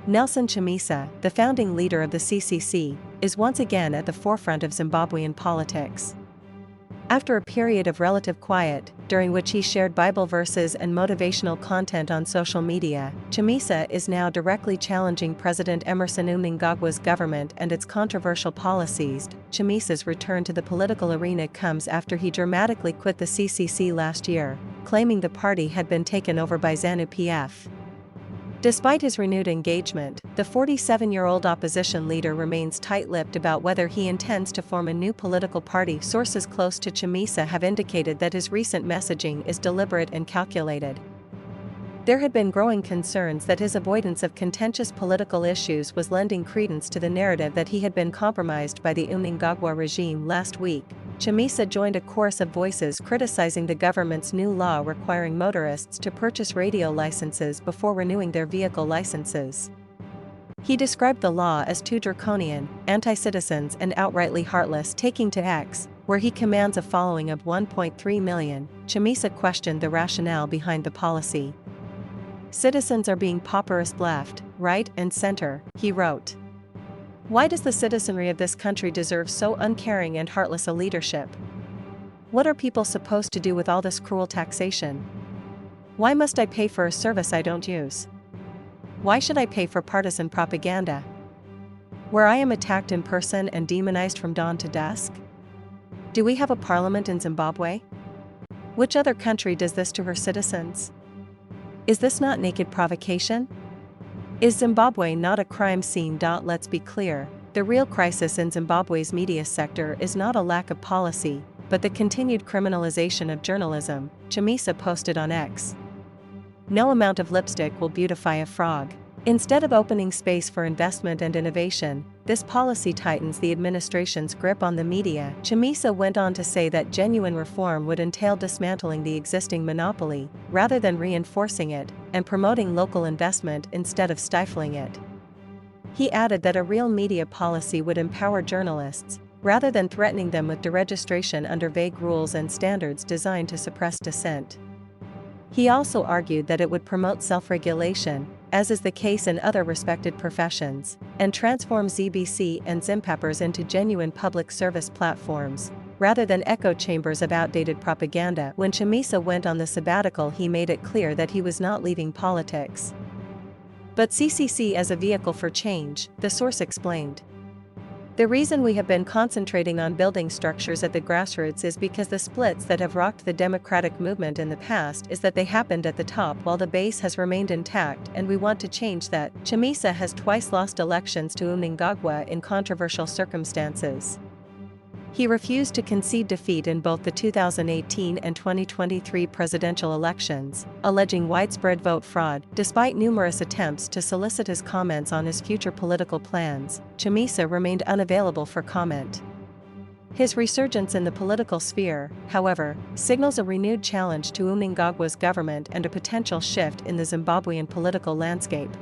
Nelson Chamisa, the founding leader of the CCC, is once again at the forefront of Zimbabwean politics. After a period of relative quiet, during which he shared Bible verses and motivational content on social media, Chamisa is now directly challenging President Emmerson Mnangagwa's government and its controversial policies. Chamisa's return to the political arena comes after he dramatically quit the CCC last year, claiming the party had been taken over by ZANU-PF. Despite his renewed engagement, the 47-year-old opposition leader remains tight-lipped about whether he intends to form a new political party. Sources close to Chamisa have indicated that his recent messaging is deliberate and calculated. There had been growing concerns that his avoidance of contentious political issues was lending credence to the narrative that he had been compromised by the Mnangagwa regime. Last week, Chamisa joined a chorus of voices criticizing the government's new law requiring motorists to purchase radio licenses before renewing their vehicle licenses. He described the law as too draconian, anti-citizens and outrightly heartless. Taking to X, where he commands a following of 1.3 million, Chamisa questioned the rationale behind the policy. "Citizens are being pauperised left, right and center," he wrote. "Why does the citizenry of this country deserve so uncaring and heartless a leadership? What are people supposed to do with all this cruel taxation? Why must I pay for a service I don't use? Why should I pay for partisan propaganda? Where I am attacked in person and demonized from dawn to dusk? Do we have a parliament in Zimbabwe? Which other country does this to her citizens? Is this not naked provocation? Is Zimbabwe not a crime scene? Let's be clear, the real crisis in Zimbabwe's media sector is not a lack of policy, but the continued criminalization of journalism," Chamisa posted on X. "No amount of lipstick will beautify a frog. Instead of opening space for investment and innovation, this policy tightens the administration's grip on the media." Chamisa went on to say that genuine reform would entail dismantling the existing monopoly, rather than reinforcing it, and promoting local investment instead of stifling it. He added that a real media policy would empower journalists, rather than threatening them with deregistration under vague rules and standards designed to suppress dissent. He also argued that it would promote self-regulation, as is the case in other respected professions, and transform ZBC and Zimpappers into genuine public service platforms, rather than echo chambers of outdated propaganda. When Chamisa went on the sabbatical, he made it clear that he was not leaving politics, but CCC as a vehicle for change, the source explained. "The reason we have been concentrating on building structures at the grassroots is because the splits that have rocked the democratic movement in the past is that they happened at the top while the base has remained intact, and we want to change that." Chamisa has twice lost elections to Mnangagwa in controversial circumstances. He refused to concede defeat in both the 2018 and 2023 presidential elections, alleging widespread vote fraud. Despite numerous attempts to solicit his comments on his future political plans, Chamisa remained unavailable for comment. His resurgence in the political sphere, however, signals a renewed challenge to Mnangagwa's government and a potential shift in the Zimbabwean political landscape.